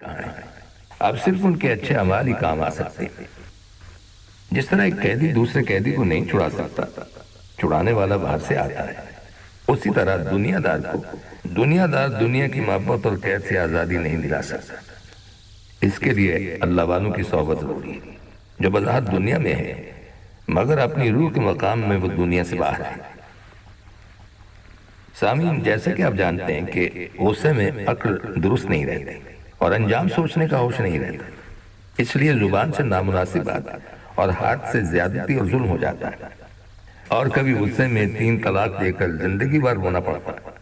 کہاں ہیں؟ اب صرف ان کے اچھے اعمال ہی کام آ سکتے ہیں۔ جس طرح ایک قیدی دوسرے قیدی کو نہیں چھڑا سکتا، چھڑانے والا باہر سے آتا ہے، اسی طرح دنیا دار کو دنیا کی محبت اور قید سے آزادی نہیں دلا سکتا۔ اس کے لیے اللہ والوں کی صحبت ضروری ہے، جو بظاہر دنیا میں ہے مگر اپنی روح کے مقام میں وہ دنیا سے باہر ہے۔ سامعین، جیسے کہ آپ جانتے ہیں کہ غصے میں عقل درست نہیں رہتی اور انجام سوچنے کا ہوش نہیں رہتا، اس لیے زبان سے نامناسب بات اور ہاتھ سے زیادتی اور ظلم ہو جاتا ہے، اور کبھی غصے میں 3 طلاق دے کر زندگی بھر رونا پڑتا ہے،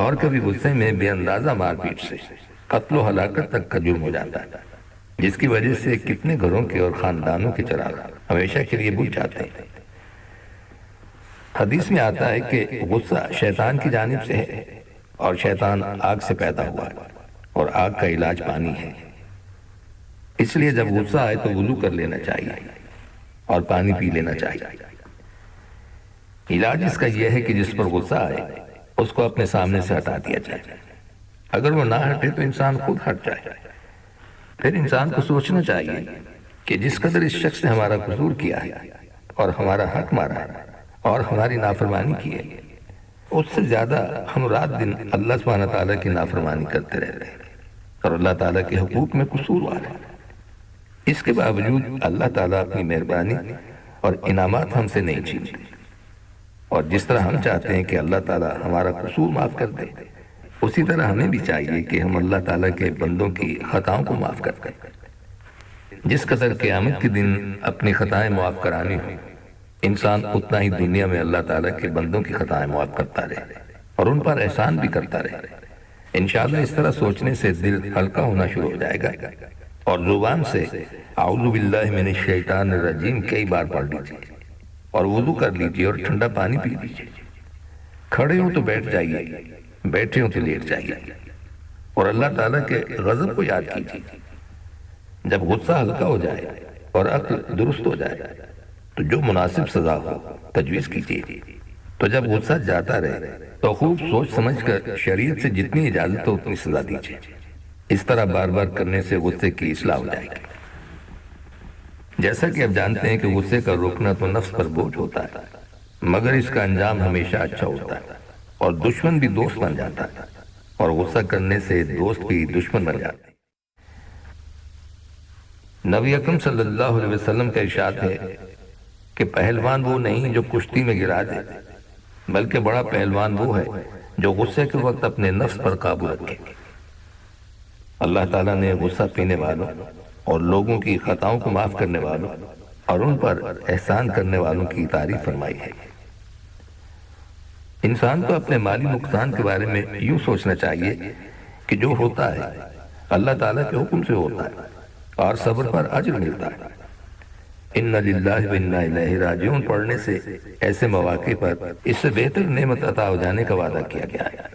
اور کبھی غصے میں بے اندازہ مار پیٹ سے قتل و ہلاکت تک کا جرم ہو جاتا ہے، جس کی وجہ سے کتنے گھروں کے اور خاندانوں کے چراغ ہمیشہ کے لیے بجھ جاتے ہیں۔ حدیث میں آتا ہے کہ غصہ شیطان کی جانب سے ہے، اور شیطان آگ سے پیدا ہوا ہے، اور آگ کا علاج پانی ہے۔ اس لیے جب غصہ آئے تو وضو کر لینا چاہیے اور پانی پی لینا چاہیے۔ علاج اس کا یہ ہے کہ جس پر غصہ آئے اس کو اپنے سامنے سے ہٹا دیا جائے۔ اگر وہ نہ ہٹے تو انسان خود ہٹ جائے۔ پھر انسان کو سوچنا چاہیے کہ جس قدر اس شخص نے ہمارا قصور کیا ہے اور ہمارا حق مارا ہے اور ہماری نافرمانی کی ہے، اس سے زیادہ ہم رات دن اللہ سبحانہ تعالیٰ کی نافرمانی کرتے رہ رہے ہیں اور اللہ تعالیٰ کے حقوق میں قصوروار ہیں۔ اس کے باوجود اللہ تعالیٰ اپنی مہربانی اور انعامات ہم سے نہیں چھینتے، اور جس طرح ہم چاہتے ہیں کہ اللہ تعالیٰ ہمارا قصور معاف کر دے، اسی طرح ہمیں بھی چاہیے کہ ہم اللہ تعالیٰ کے بندوں کی خطاؤں کو معاف کر دیں۔ جس قدر قیامت کے دن اپنی خطائیں معاف کرانی ہو، انسان اتنا ہی دنیا میں اللہ تعالیٰ کے بندوں کی خطائیں معاف کرتا رہے اور ان پر احسان بھی کرتا رہے۔ انشاءاللہ اس طرح سوچنے سے دل ہلکا ہونا شروع ہو جائے گا، اور زبان سے اعوذ باللہ من الشیطان الرجیم کئی بار پڑھ لیجیے، اور وضو کر لیجیے اور ٹھنڈا پانی پی لیجیے۔ کھڑے ہوں تو بیٹھ جائیے، بیٹھے ہوں تو لیٹ جائیے، اور اللہ تعالیٰ کے غضب کو یاد کیجیے۔ جب غصہ ہلکا ہو جائے اور عقل درست ہو جائے تو جو مناسب سزا ہو تجویز کیجیے۔ تو جب غصہ جاتا رہے تو خوب سوچ سمجھ کر شریعت سے جتنی اجازت ہو اتنی سزا دیجیے۔ اس طرح بار بار کرنے سے غصے کی اصلاح ہو جائے گی۔ جیسا کہ آپ جانتے ہیں کہ غصے کا روکنا تو نفس پر بوجھ ہوتا ہے، مگر اس کا انجام ہمیشہ اچھا ہوتا ہے، اور دشمن بھی دوست بن جاتا ہے، اور غصہ کرنے سے دوست بھی دشمن بن جاتے ہیں۔ نبی اکرم صلی اللہ علیہ وسلم کا ارشاد ہے کہ پہلوان وہ نہیں جو کشتی میں گرا دے، بلکہ بڑا پہلوان وہ ہے جو غصے کے وقت اپنے نفس پر قابو رکھے۔ اللہ تعالیٰ نے غصہ پینے والوں اور لوگوں کی خطاؤں کو معاف کرنے والوں اور ان پر احسان کرنے والوں کی تعریف فرمائی ہے۔ انسان کو اپنے مالی نقصان کے بارے میں یوں سوچنا چاہیے کہ جو ہوتا ہے اللہ تعالیٰ کے حکم سے ہوتا ہے، اور صبر پر اجر ملتا ہے۔ ان للہ و انا الیہ راجعون پڑھنے سے ایسے مواقع پر اس سے بہتر نعمت عطا ہو جانے کا وعدہ کیا گیا ہے،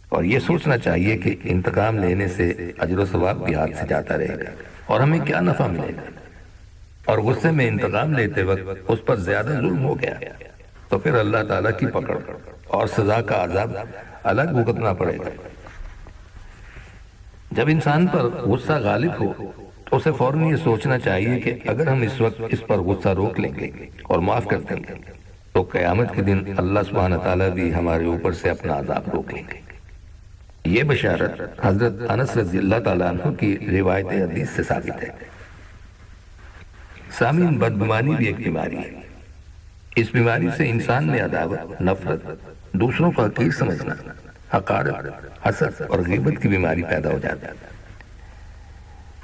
اور یہ سوچنا چاہیے کہ انتقام لینے سے اجر و ثواب بھی ہاتھ سے جاتا رہے گا اور ہمیں کیا نفع ملے گا، اور غصے میں انتقام لیتے وقت اس پر زیادہ ظلم ہو گیا تو پھر اللہ تعالیٰ کی پکڑ اور سزا کا عذاب الگ بھگتنا پڑے گا۔ جب انسان پر غصہ غالب ہو تو اسے فوراً یہ سوچنا چاہیے کہ اگر ہم اس وقت اس پر غصہ روک لیں گے اور معاف کر دیں گے تو قیامت کے دن اللہ سبحانہ تعالیٰ بھی ہمارے اوپر سے اپنا عذاب روک لیں گے۔ یہ بشارت حضرت انس رضی اللہ تعالیٰ عنہ کی روایت حدیث سے ثابت ہے۔ سامعین، بدگمانی بھی ایک بیماری ہے۔ اس بیماری سے انسان میں عداوت، نفرت، دوسروں کو حقیر سمجھنا، حقارت، حسد اور غیبت کی بیماری پیدا ہو جاتی ہے۔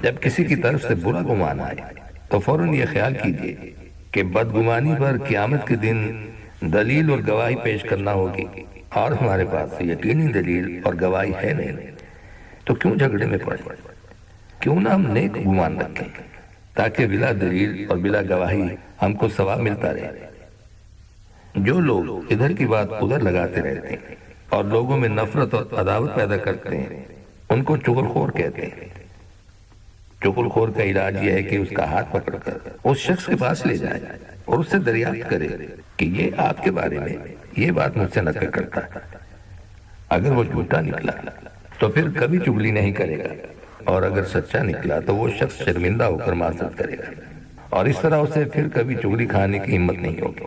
جب کسی کی طرف سے برا گمان آئے تو فوراً یہ خیال کیجیے کہ بدگمانی پر قیامت کے دن دلیل اور گواہی پیش کرنا ہوگی، اور ہمارے پاس یقینی دلیل اور گواہی ہے نہیں، تو کیوں جھگڑے میں پڑے؟ کیوں نہ ہم نیک گمان رکھیں تاکہ بلا دلیل اور بلا گواہی ہم کو ثواب ملتا رہے۔ جو لوگ ادھر کی بات ادھر لگاتے رہتے ہیں اور لوگوں میں نفرت اور عداوت پیدا کرتے ہیں، ان کو چغلخور کہتے ہیں۔ چغلخور کا علاج یہ ہے کہ اس کا ہاتھ پکڑ کر اس شخص کے پاس لے جائے اور اس سے دریافت کرے کہ یہ آپ کے بارے میں یہ بات مجھ سے نقل کرتا ہے۔ اگر وہ جھوٹا نکلا تو پھر کبھی چغلی نہیں کرے گا، اور اگر سچا نکلا تو وہ شخص شرمندہ ہو کر معذرت کرے گا، اور اس طرح اسے پھر کبھی چغلی کھانے کی ہمت نہیں ہوگی۔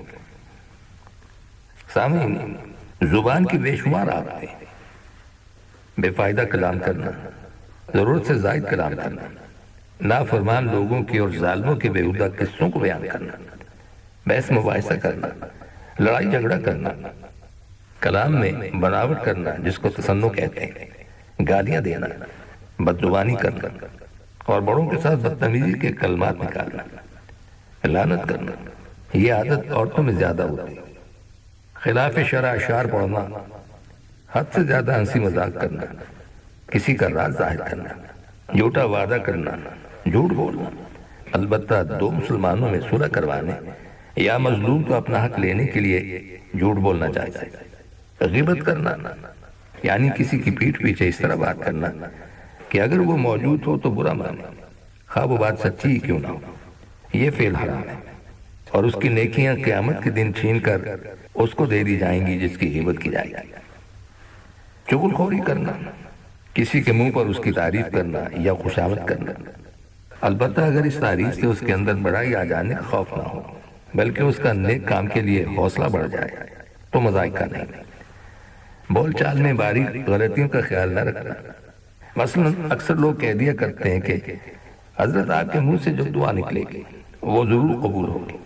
سامعین، زبان کی بے شمار آفتیں، بے فائدہ کلام کرنا، ضرورت سے زائد کلام کرنا، نافرمان لوگوں کی اور ظالموں کے بیہودہ قصوں کو بیان کرنا، بحث مباحثہ کرنا، لڑائی جھگڑا کرنا، کلام میں بناوٹ کرنا جس کو تصنع کہتے ہیں، گالیاں دینا، بدزبانی کرنا، اور بڑوں کے ساتھ بدتمیزی کے کلمات نکالنا، لعنت کرنا، یہ عادت عورتوں میں زیادہ ہوتی ہے۔ خلاف شرع اشعار پڑھنا، حد سے زیادہ ہنسی مذاق کرنا، کسی کا راز ظاہر کرنا، جھوٹا وعدہ کرنا، جھوٹ بولنا، البتہ دو مسلمانوں میں صلح کروانے یا مظلوم کو اپنا حق لینے کے لیے جھوٹ بولنا چاہیے۔ غیبت کرنا یعنی کسی کی پیٹھ پیچھے اس طرح بات کرنا کہ اگر وہ موجود ہو تو برا مانے، خواہ وہ بات سچی ہی کیوں نہ ہو، یہ فعل حرام ہے، اور اس کی نیکیاں قیامت کے دن چھین کر اس کو دے دی جائیں گی جس کی غیبت کی جائے گی۔ چغل خوری کرنا، کسی کے منہ پر اس کی تعریف کرنا یا خوشامد کرنا، البتہ اگر اس تعریف سے اس کے اندر بڑائی آ جانے کا خوف نہ ہو بلکہ اس کا نیک کام کے لیے حوصلہ بڑھ جائے تو مذائقہ نہیں۔ بول چال میں باریک غلطیوں کا خیال نہ رکھنا، مثلا اکثر لوگ کہہ دیا کرتے ہیں کہ حضرت آپ کے منہ سے جو دعا نکلے گی وہ ضرور قبول ہوگی،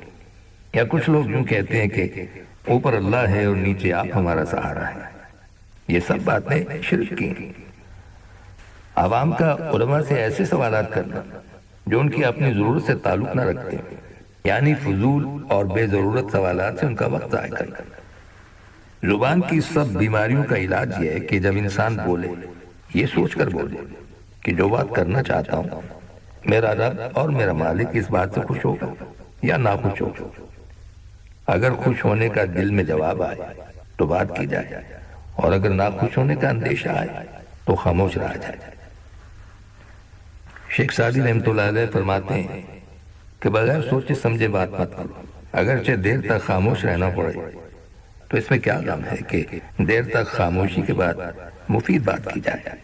یا کچھ لوگ یوں کہتے ہیں کہ اوپر اللہ ہے اور نیچے آپ ہمارا سہارا ہے۔ یہ سب باتیں شرک کی ہیں۔ عوام کا علماء سے ایسے سوالات کرنا جو ان کی اپنی ضرورت سے تعلق نہ رکھتے، یعنی فضول اور بے ضرورت سوالات سے ان کا وقت ضائع کرنا۔ زبان کی سب بیماریوں کا علاج یہ ہے کہ جب انسان بولے یہ سوچ کر بولے کہ جو بات کرنا چاہتا ہوں میرا رب اور میرا مالک اس بات سے خوش ہوگا یا ناخوش ہوگا۔ اگر خوش ہونے کا دل میں جواب آئے تو بات کی جائے، اور اگر ناخوش ہونے کا اندیشہ آئے تو خاموش رہا جائے۔ شیخ سعدی رحمۃ اللہ علیہ فرماتے ہیں کہ بغیر سوچے سمجھے بات مت کرو، اگرچہ دیر تک خاموش رہنا پڑے تو اس میں کیا غم ہے کہ دیر تک خاموشی کے بعد مفید بات کی جائے۔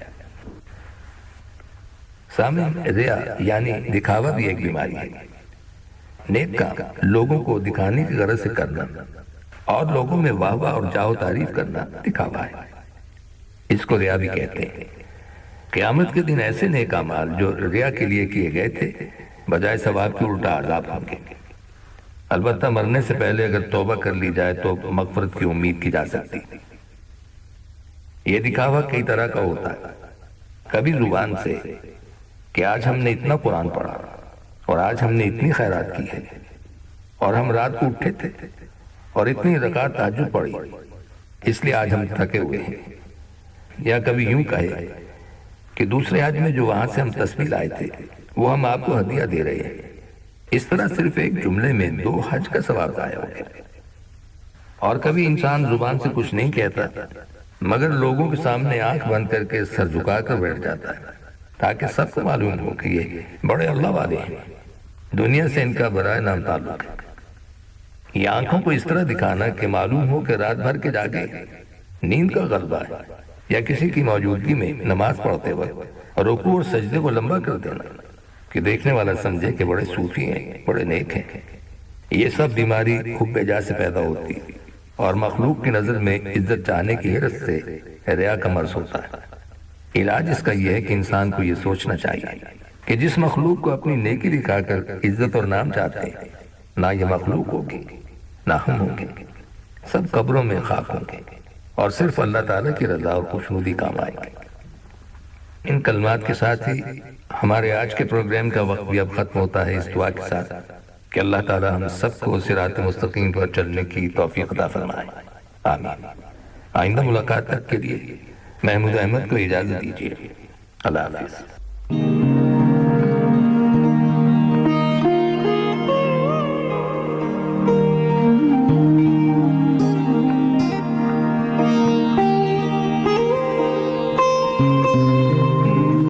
سامعین، ریا یعنی دکھاوا بھی ایک بیماری ہے۔ نیک کام لوگوں کو دکھانے کی غرض سے کرنا اور لوگوں میں واہ واہ اور جاؤ تعریف کرنا دکھاوا ہے، اس کو ریا بھی کہتے ہیں۔ قیامت کے دن ایسے نیک اعمال جو ریا کے لیے کیے گئے تھے بجائے ثواب کے الٹا عذاب ہوں گے۔ البتہ مرنے سے پہلے اگر توبہ کر لی جائے تو مغفرت کی امید کی جا سکتی۔ یہ دکھاوا کئی طرح کا ہوتا ہے، کبھی زبان سے کہ آج ہم نے اتنا قرآن پڑھا اور آج ہم نے اتنی خیرات کی ہے اور ہم رات کو اٹھے تھے اور اتنی رکعت تہجد پڑھی اس لیے آج ہم تھکے ہوئے ہیں، یا کبھی یوں کہے کہ دوسرے حج میں جو وہاں سے ہم تسبیح لائے تھے وہ ہم آپ کو ہدیہ دے رہے ہیں۔ اس طرح صرف ایک جملے میں 2 حج کا ثواب ضائع ہو گیا۔ اور کبھی انسان زبان سے کچھ نہیں کہتا مگر لوگوں کے سامنے آنکھ بند کر کے سر جھکا کر بیٹھ جاتا ہے تاکہ سب کو معلوم ہو کہ یہ بڑے اللہ والے ہیں، دنیا سے ان کا برائے نام تعلق ہے۔ یہ آنکھوں کو اس طرح دکھانا کہ معلوم ہو کہ رات بھر کے جاگے نیند کا غلبہ ہے، یا کسی کی موجودگی میں نماز پڑھتے وقت رکوع اور سجدے کو لمبا کر دینا کہ دیکھنے والا سمجھے کہ بڑے صوفی ہیں، بڑے نیک ہیں۔ یہ سب بیماری حب جا سے پیدا ہوتی اور مخلوق کی نظر میں عزت چاہنے کی حرص سے ریا کا مرض ہوتا ہے۔ علاج اس کا یہ ہے کہ انسان کو یہ سوچنا چاہیے کہ جس مخلوق کو اپنی نیکی دکھا کر عزت اور نام چاہتے ہیں نہ یہ مخلوق ہوگی نہ ہم ہوں گے، سب قبروں میں خاک ہوں گے اور صرف اللہ تعالیٰ کی رضا اور خوشنودی کام آئے گی۔ ان کلمات کے ساتھ ہی ہمارے آج کے پروگرام کا وقت بھی اب ختم ہوتا ہے، اس دعا کے ساتھ کہ اللہ تعالیٰ ہم سب کو صراط مستقیم پر چلنے کی توفیق عطا فرمائے، آمین۔ آئندہ ملاقات تک کے لیے محمود احمد کو اجازت دیجیے، اللہ حافظ۔